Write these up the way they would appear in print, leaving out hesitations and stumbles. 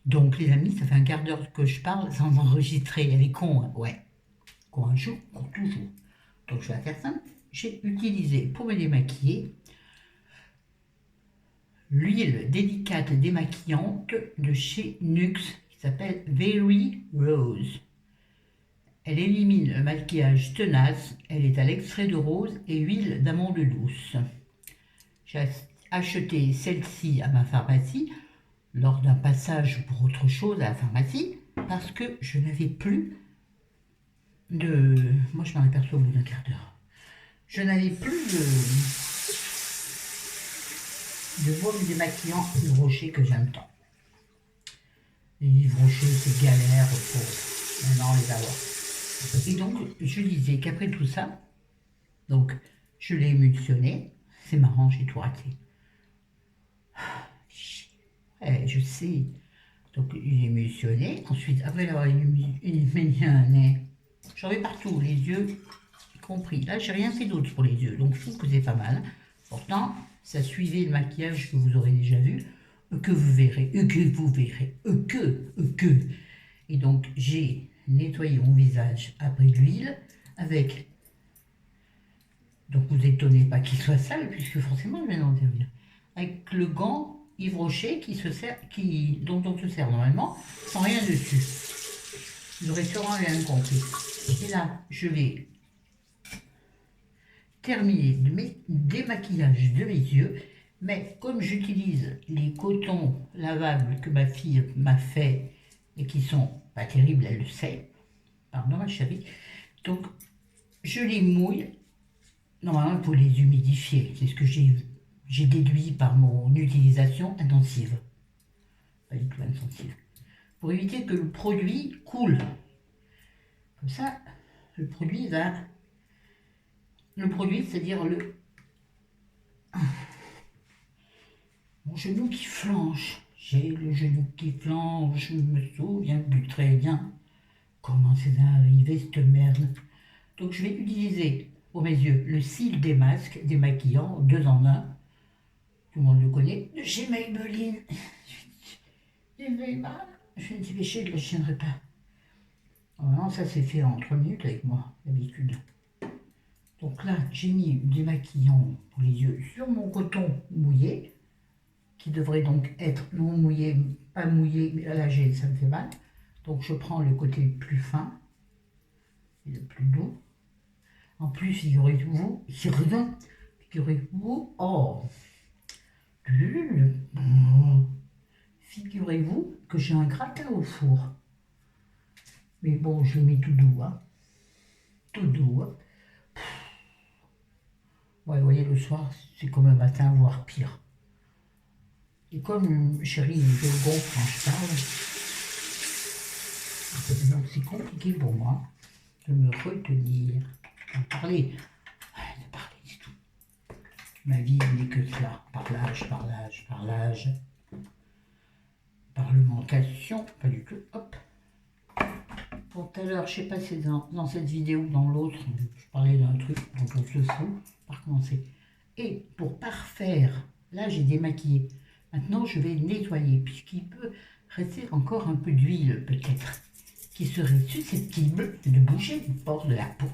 Donc, les amis, ça fait un quart d'heure que je parle sans enregistrer. Elle est con, hein. Ouais. Courageux, pour toujours. Donc, je vais faire simple. J'ai utilisé pour me démaquiller l'huile délicate démaquillante de chez Nuxe qui s'appelle Very Rose. Elle élimine le maquillage tenace. Elle est à l'extrait de rose et huile d'amande douce. J'ai acheté celle-ci à ma pharmacie lors d'un passage pour autre chose à la pharmacie parce que je n'avais plus de... Moi, je m'en aperçois au bout d'un quart d'heure. Je n'avais plus de baume démaquillant Yves Rocher que j'aime tant. Les Yves Rocher, c'est galère pour maintenant les avoir. Et donc, je disais qu'après tout ça, donc, je l'ai émulsionné. C'est marrant, j'ai tout raté. Je sais. Donc, j'ai émulsionné. Ensuite, après l'avoir émulsionné, j'en vais partout, les yeux y compris. Là, j'ai rien fait d'autre pour les yeux, donc je trouve que c'est pas mal. Pourtant, ça suivait le maquillage que vous aurez déjà vu, que vous verrez, que. Et donc, j'ai nettoyé mon visage après l'huile avec... Donc, vous étonnez pas qu'il soit sale, puisque forcément, je viens d'en servir. Avec le gant Yves Rocher dont on se sert normalement, sans rien dessus. Vous aurez sûrement rien compris. Et là, je vais terminer le démaquillage de mes yeux, mais comme j'utilise les cotons lavables que ma fille m'a fait et qui sont pas terribles, elle le sait, pardon ma chérie, donc je les mouille normalement pour les humidifier. C'est ce que j'ai déduit par mon utilisation intensive, pas du tout intensive, pour éviter que le produit coule. Comme ça, le produit va... Le produit, c'est-à-dire mon genou qui flanche. J'ai le genou qui flanche, je me souviens plus très bien comment c'est arrivé cette merde. Donc je vais utiliser pour mes yeux le cil des masques démaquillant, 2 en 1. Tout le monde le connaît. De chez Maybelline. J'ai mal. Je vais me dépêcher, je ne le tiendrai pas. Vraiment, ça s'est fait en 3 minutes avec moi, d'habitude. Donc là, j'ai mis du démaquillant pour les yeux sur mon coton mouillé, qui devrait donc être non mouillé, pas mouillé, mais là, ça me fait mal. Donc je prends le côté le plus fin et le plus doux. En plus, figurez-vous, oh, figurez-vous que j'ai un gratin au four. Mais bon, je l'ai mis tout doux, hein. Tout doux, hein. Ouais, vous voyez, le soir, c'est comme un matin, voire pire. Et comme, chérie, je gonfle quand je parle, donc c'est compliqué pour moi de me retenir, de parler, c'est tout. Ma vie n'est que cela, parlage, parlementation, pas du tout, hop. Pour tout à l'heure, je sais pas si c'est dans cette vidéo ou dans l'autre, je parlais d'un truc dont on se fout, par commencer. Et pour parfaire, là j'ai démaquillé. Maintenant je vais nettoyer, puisqu'il peut rester encore un peu d'huile peut-être, qui serait susceptible de boucher les pores de la peau.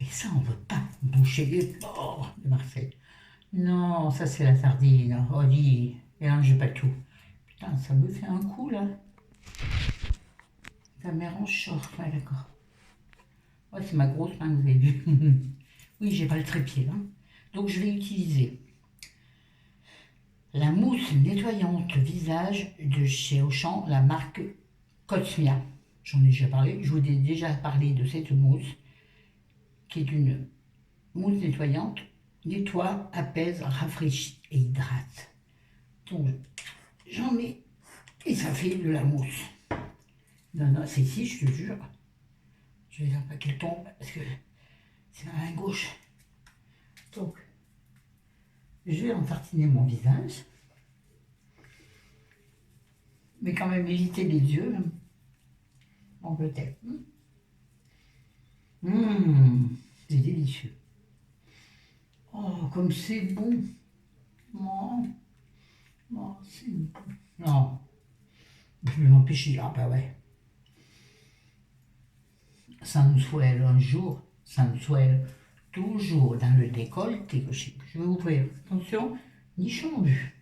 Et ça, on ne veut pas boucher les pores de Marseille. Non, ça c'est la sardine. Oh dis, mélange pas tout. Putain, ça me fait un coup là. Ta mère en short, ouais d'accord. Ouais, c'est ma grosse main que vous avez vue. Oui, j'ai pas le trépied là. Donc je vais utiliser la mousse nettoyante visage de chez Auchan, la marque Cosmia. J'en ai déjà parlé. Je vous ai déjà parlé de cette mousse, qui est une mousse nettoyante, nettoie, apaise, rafraîchit et hydrate. Donc j'en mets et ça fait de la mousse. Non, non, c'est ici, je te jure. Je vais faire pas qu'elle tombe parce que c'est ma main gauche. Donc, je vais entartiner mon visage. Mais quand même éviter les yeux. Bon, peut-être. C'est délicieux. Oh, comme c'est bon. Oh, c'est bon. Non. plus m'empêcher. Ah bah ouais. Ça nous swell un jour, ça nous swell toujours dans le décolleté. Je vais ouvrir. Attention, nichon bu.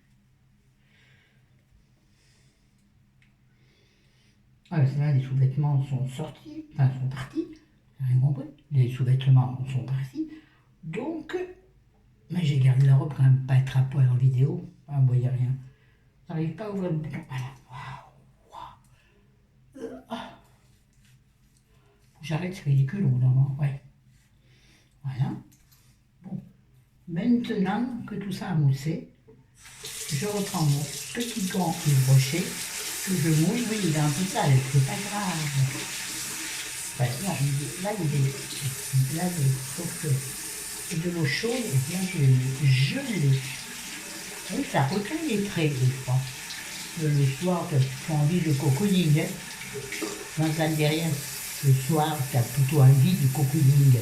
Ah, là, les sous-vêtements sont sortis, enfin sont partis. J'ai rien compris. Les sous-vêtements sont partis. Donc, mais j'ai gardé la robe quand même, pas être à poil en vidéo. Ah, vous voyez rien. J'arrive pas à ouvrir le bouton. Voilà. Waouh. Faut que j'arrête, c'est ridicule au bout d'un moment. Ouais. Voilà. Bon. Maintenant que tout ça a moussé, je reprends mon petit gant de brochet que je mouille. Oui, il est un peu sale, c'est pas grave. Ouais, non, là, sauf que c'est de l'eau chaude, et là, je vais le geler. Oui, ça retient les traits, des fois. Le soir, tu as envie de cocooning. Dans la derrière, le soir, tu as plutôt envie de cocooning.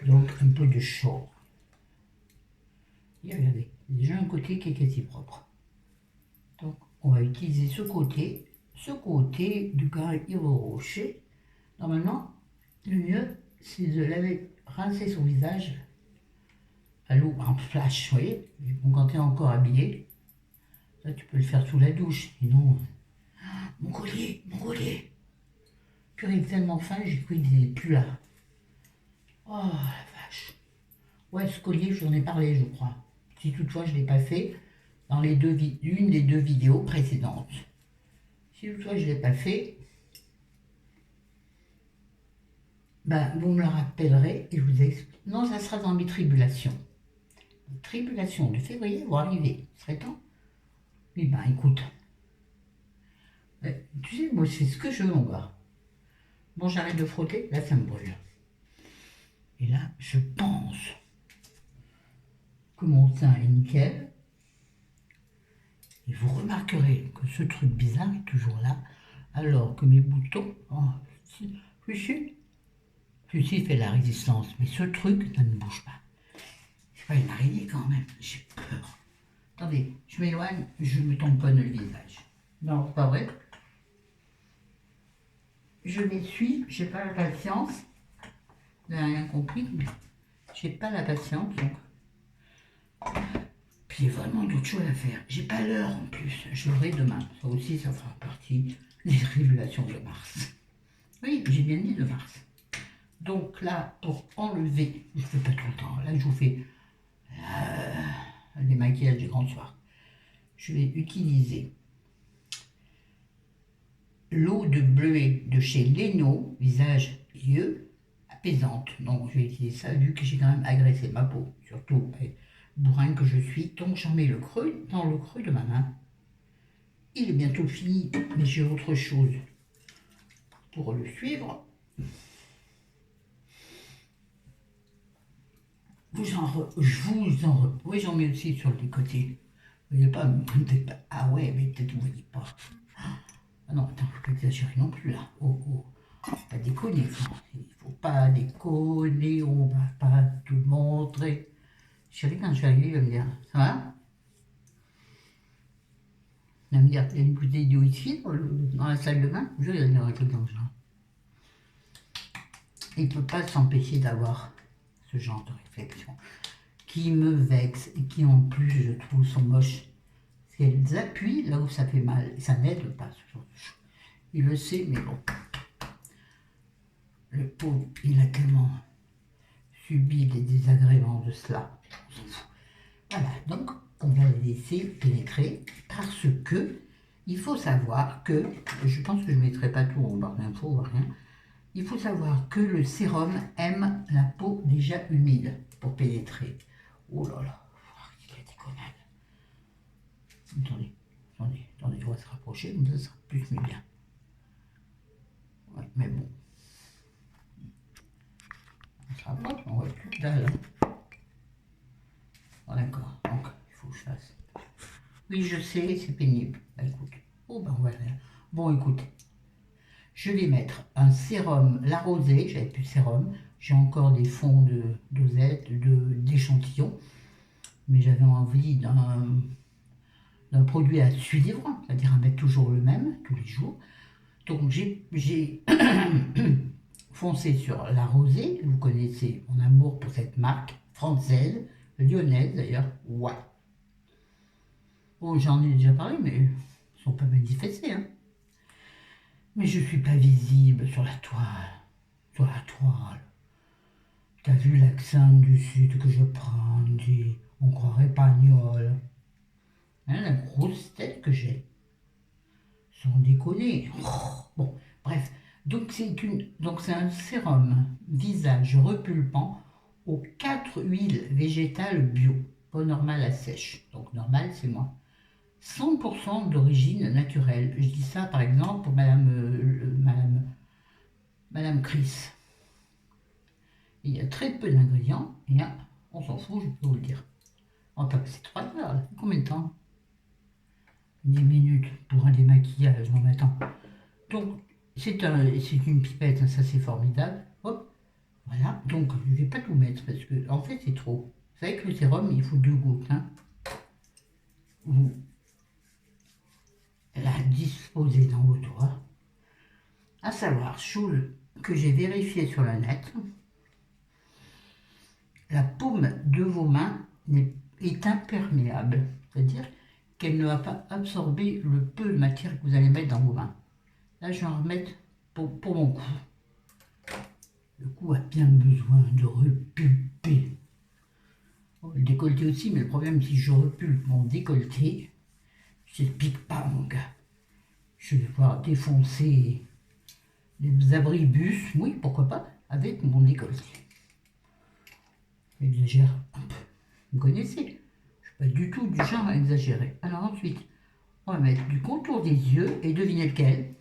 Donc, un peu de chaud. Et regardez, il y a déjà un côté qui est quasi propre. Donc, on va utiliser ce côté du carré Hero Rocher. Normalement, le mieux, c'est de laver, rincer son visage à l'eau en flash, vous voyez. Mais bon, quand tu es encore habillé, là, tu peux le faire sous la douche. Sinon, mon collier. Purée, il est tellement fin, j'ai cru qu'il n'était plus là. Oh, la vache. Ouais, ce collier, j'en ai parlé, je crois. Si toutefois, je ne l'ai pas fait dans l'une des deux vidéos précédentes. Si toutefois, je ne l'ai pas fait, ben, vous me le rappellerez et je vous explique. Non, ça sera dans mes tribulations. Les tribulations de février vont arriver. Ce serait temps. Oui, ben, écoute. Tu sais, moi, je fais ce que je veux, mon gars. Bon, j'arrête de frotter. Là, ça me brûle. Et là, je pense que mon teint est nickel. Et vous remarquerez que ce truc bizarre est toujours là, alors que mes boutons, oh, si fait la résistance, mais ce truc, ça ne bouge pas. C'est pas une araignée quand même, j'ai peur. Attendez, je m'éloigne, je me tamponne le visage. Non, c'est pas vrai. Je m'essuie, j'ai pas la patience. Vous n'avez rien compris, mais j'ai pas la patience, donc. Puis il y a vraiment d'autres choses à faire. J'ai pas l'heure en plus, je l'aurai demain. Ça aussi, ça fera partie des tribulations de mars. Oui, j'ai bien dit de mars. Donc là, pour enlever, je ne fais pas tout le temps. Là, je vous fais les maquillages du grand soir. Je vais utiliser l'eau de bleuet de chez Leno, visage et yeux, apaisante. Donc, je vais utiliser ça vu que j'ai quand même agressé ma peau, surtout bourrin que je suis. Donc, j'en mets dans le creux de ma main. Il est bientôt fini, mais j'ai autre chose pour le suivre. Oui, j'en mets aussi sur les côtés. Vous voyez pas, ah ouais, mais peut-être vous ne voyez pas. Ah non, attends, faut pas exagérer non plus là. Oh, pas déconner, il faut pas déconner, on va pas tout montrer. Chérie, quand je vais arriver, il va me dire, ça va? Il va me dire, il y a une bouteille d'eau ici, dans la salle de bain. Je vais aller un truc dans le genre. Il ne peut pas s'empêcher d'avoir ce genre de réflexion qui me vexe et qui en plus je trouve sont moches. Parce qu'elles appuient là où ça fait mal et ça n'aide pas ce genre de choses. Il le sait, mais bon. Le pauvre, il a tellement subi les désagréments de cela. On s'en fout. Voilà, donc on va le laisser pénétrer parce que il faut savoir que, je pense que je ne mettrai pas tout en barre d'infos, rien. Il faut savoir que le sérum aime la peau déjà humide pour pénétrer. Oh là là, il y a des connards. Attendez, on va se rapprocher, comme ça sera plus bien. Ouais, mais bon. On se rapproche, on voit plus dalle. Bon, d'accord, donc il faut que je fasse. Oui, je sais, c'est pénible. Bah écoute, on va rien. Bon, écoute. Je vais mettre un sérum, la rosée, j'avais plus de sérum, j'ai encore des fonds de dosettes, d'échantillons, mais j'avais envie d'un produit à suivre, c'est-à-dire à mettre toujours le même, tous les jours. Donc j'ai foncé sur la Rosée, vous connaissez mon amour pour cette marque, française, lyonnaise d'ailleurs, ouais. Bon, j'en ai déjà parlé, mais ils ne sont pas manifestés, hein. Mais je ne suis pas visible sur la toile, sur la toile. T'as vu l'accent du sud que je prends, dit, on croirait pagnol. Hein, la grosse tête que j'ai. Sans déconner. Oh, bon, bref. Donc c'est un sérum visage repulpant aux 4 huiles végétales bio, pas normal à sèche. Donc normal, c'est moi. 100% d'origine naturelle. Je dis ça par exemple pour Madame Chris. Il y a très peu d'ingrédients, et là, on s'en fout, je peux vous le dire. On va pas passer 3 heures, là. Combien de temps? 10 minutes pour un démaquillage, non mais attends. Donc, c'est une pipette, hein, ça c'est formidable. Hop, voilà. Donc, je ne vais pas tout mettre parce que, en fait, c'est trop. Vous savez que le sérum, il faut 2 gouttes. Hein. Vous la disposez dans vos doigts. À savoir, chose que j'ai vérifiée sur le net, la paume de vos mains est imperméable. C'est-à-dire qu'elle ne va pas absorber le peu de matière que vous allez mettre dans vos mains. Là, je vais en remettre pour mon cou. Le cou a bien besoin de repulper. Le décolleté aussi, mais le problème, si je repulpe mon décolleté, je ne pique pas, mon gars. Je vais pouvoir défoncer les abribus, oui, pourquoi pas, avec mon décolleté. J'exagère un peu. Vous connaissez, je ne suis pas du tout du genre à exagérer. Alors ensuite, on va mettre du contour des yeux, et devinez lequel?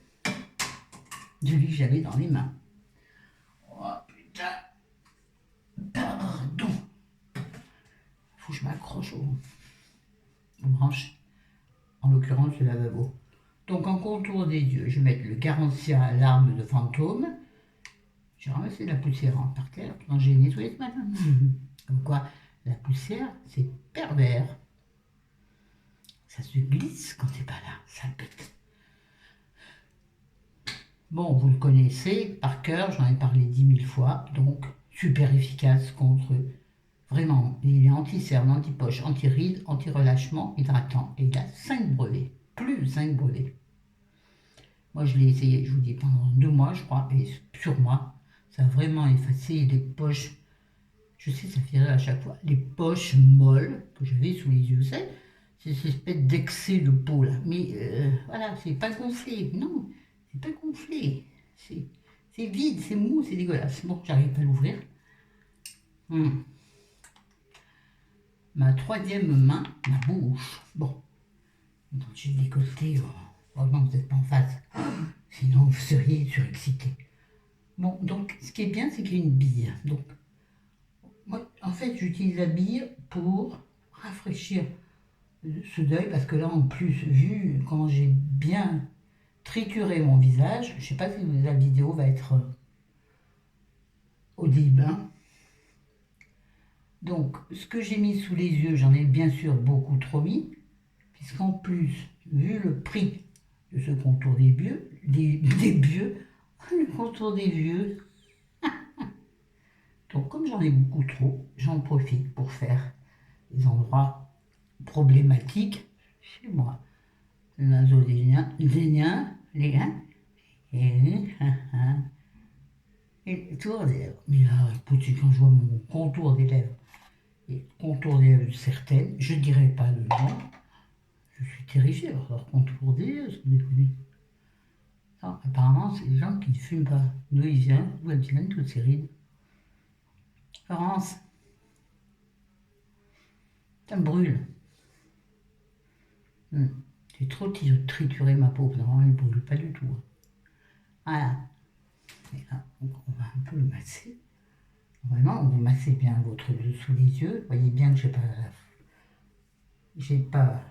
Celui que j'avais dans les mains. Oh putain. Pardon. Faut que je m'accroche aux branches. En l'occurrence, le lavabo. Donc en contour des yeux, je vais mettre le Garantia à l'arme de fantôme. J'ai ramassé de la poussière par terre quand j'ai nettoyé ce matin. Comme quoi, la poussière, c'est pervers. Ça se glisse quand c'est pas là, ça pète. Bon, vous le connaissez par cœur, j'en ai parlé 10 000 fois, donc super efficace contre, vraiment, il est anti-cerne, anti-poche, anti-rides, anti-relâchement, hydratant, et il a 5 brevets, plus de 5 brevets. Moi, je l'ai essayé, je vous dis, pendant 2 mois, je crois, et sur moi, ça a vraiment effacé les poches, je sais, ça fait rire à chaque fois, les poches molles que j'avais sous les yeux, c'est cette espèce d'excès de peau, là, mais voilà, c'est pas gonflé, non. C'est pas gonflé, c'est vide, c'est mou, c'est dégueulasse. Bon, j'arrive pas à l'ouvrir. Ma troisième main, ma bouche. Bon, donc j'ai décolleté, heureusement que vous n'êtes pas en face, sinon vous seriez surexcité. Bon, donc ce qui est bien, c'est qu'il y a une bille. Donc, moi, en fait, j'utilise la bille pour rafraîchir ce deuil, parce que là, en plus, vu comment j'ai bien triturer mon visage. Je ne sais pas si la vidéo va être audible. Hein. Donc, ce que j'ai mis sous les yeux, j'en ai bien sûr beaucoup trop mis, puisqu'en plus, vu le prix de ce contour des vieux, le contour des vieux, donc comme j'en ai beaucoup trop, j'en profite pour faire des endroits problématiques chez moi. Le nasodénien, les et tour des lèvres. Mais là, écoutez, quand je vois mon contour des lèvres et contour des lèvres certaines, je ne dirais pas le nom, je suis terrifié par leur contour des lèvres, sans déconner. Non, apparemment, c'est des gens qui ne fument pas. D'où elles viennent toutes ces rides. Florence, ça me brûle. J'ai trop trituré ma peau, normalement elle ne brûle pas du tout. Voilà. Et là, on va un peu le masser. Vraiment, vous massez bien votre dessous des yeux. Vous voyez bien que j'ai pas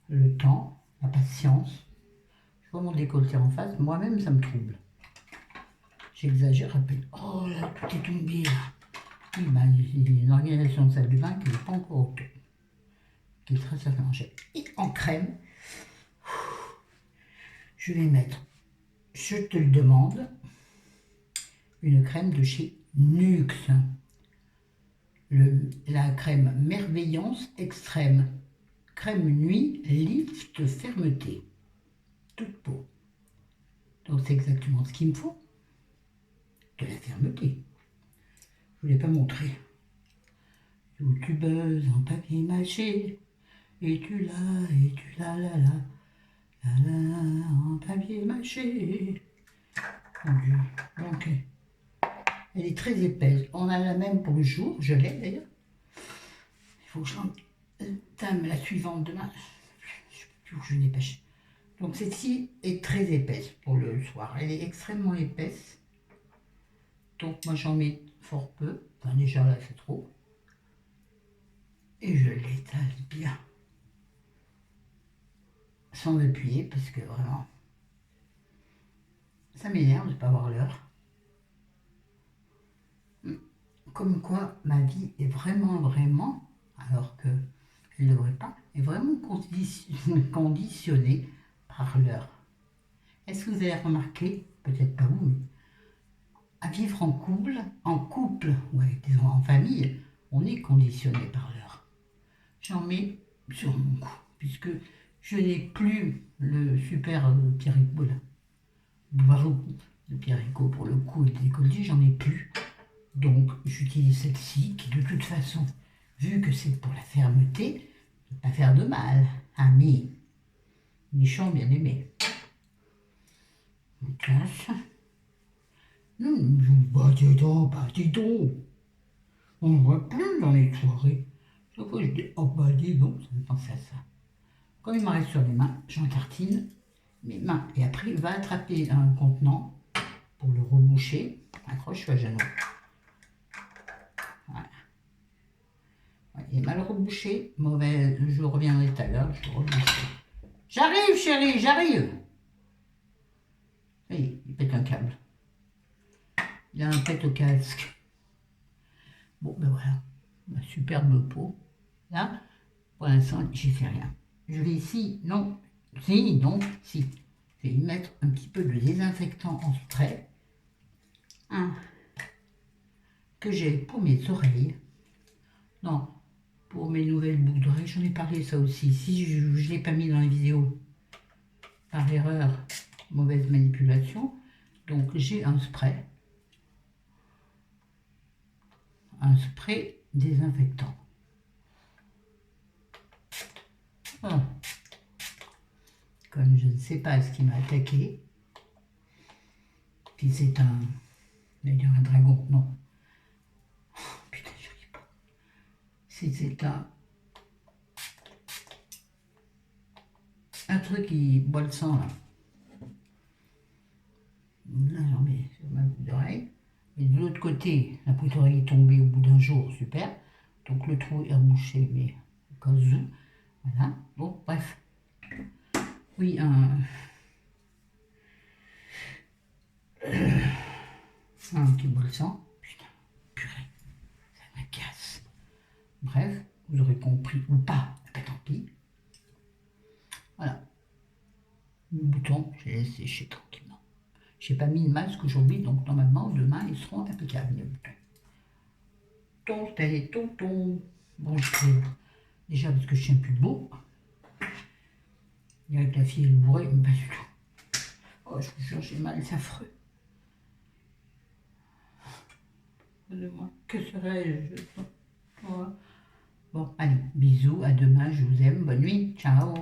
le temps, la patience. Je vois mon décolleté en face, moi-même ça me trouble. J'exagère à peine. Oh là, tout est tombé là. Oui, ben, il y a une organisation de salle de bain qui n'est pas encore au top. Qui est très certainement chère. Et en crème, je vais mettre, je te le demande, une crème de chez Nuxe. La crème Merveillance Extrême. Crème nuit, lift fermeté. Toute peau. Donc c'est exactement ce qu'il me faut. De la fermeté. Je ne vous l'ai pas montré. Youtubeuse en papier mâché. Et tu l'as, la, en papier mâché. Donc, elle est très épaisse. On a la même pour le jour, je l'ai d'ailleurs. Il faut que j'entame la suivante demain. Je n'ai pas. Donc celle-ci est très épaisse pour le soir. Elle est extrêmement épaisse. Donc moi j'en mets fort peu. Enfin déjà là c'est trop. Et je l'étale bien. Sans appuyer parce que vraiment ça m'énerve de ne pas avoir l'heure. Comme quoi ma vie est vraiment, alors qu'elle ne devrait pas, est vraiment conditionnée par l'heure. Est-ce que vous avez remarqué, peut-être pas vous, mais à vivre en couple ou avec des enfants en famille, on est conditionné par l'heure. J'en mets sur mon cou, puisque je n'ai plus le super Pierricot là, le Pierricot pour le cou et le décolleté, j'en ai plus. Donc j'utilise celle-ci qui de toute façon, vu que c'est pour la fermeté, ne va pas faire de mal à mes nichons bien aimés. On casse. Bah dis donc. On ne voit plus dans les soirées. Chaque fois je dis, oh bah dis donc, ça me pense à ça. Comme il me reste sur les mains, j'en tartine mes mains. Et après, il va attraper un contenant pour le reboucher. Accroche à genoux. Voilà. Il est mal rebouché. Mauvais, je reviendrai tout à l'heure, je vais reboucher. J'arrive chérie, j'arrive. Oui, il pète un câble. Il a un pète au casque. Bon ben voilà, ma superbe peau. Là, pour l'instant, j'y fais rien. Je vais ici, si. Je vais y mettre un petit peu de désinfectant en spray. Que j'ai pour mes oreilles. Non, pour mes nouvelles boucles d'oreilles, j'en ai parlé ça aussi. Si je ne l'ai pas mis dans la vidéo, par erreur, mauvaise manipulation. Donc j'ai un spray. Un spray désinfectant. Voilà. Comme je ne sais pas ce qui m'a attaqué, puis c'est un dragon, non. Oh, putain, je n'arrive pas. Si c'est un truc qui boit le sang, là. Là, j'en mets sur ma boucle d'oreille. Et de l'autre côté, la boucle d'oreille est tombée au bout d'un jour, super. Donc le trou est rebouché, mais au cas où. Voilà. Bon, bref. Oui, un qui boit le sang. Putain, purée, ça m'agace. Bref, vous aurez compris ou pas, ben, tant pis. Voilà. Le bouton, j'ai laissé sécher tranquillement. J'ai pas mis de masque aujourd'hui, donc normalement, demain, ils seront impeccables, les boutons. Tonton. Bon, je fais déjà parce que je tiens plus beau. Et avec la fille, elle bourrée, mais pas du tout. Oh, je vous jure, j'ai mal, c'est affreux. Que serais-je? Bon, allez, bisous, à demain, je vous aime, bonne nuit, ciao.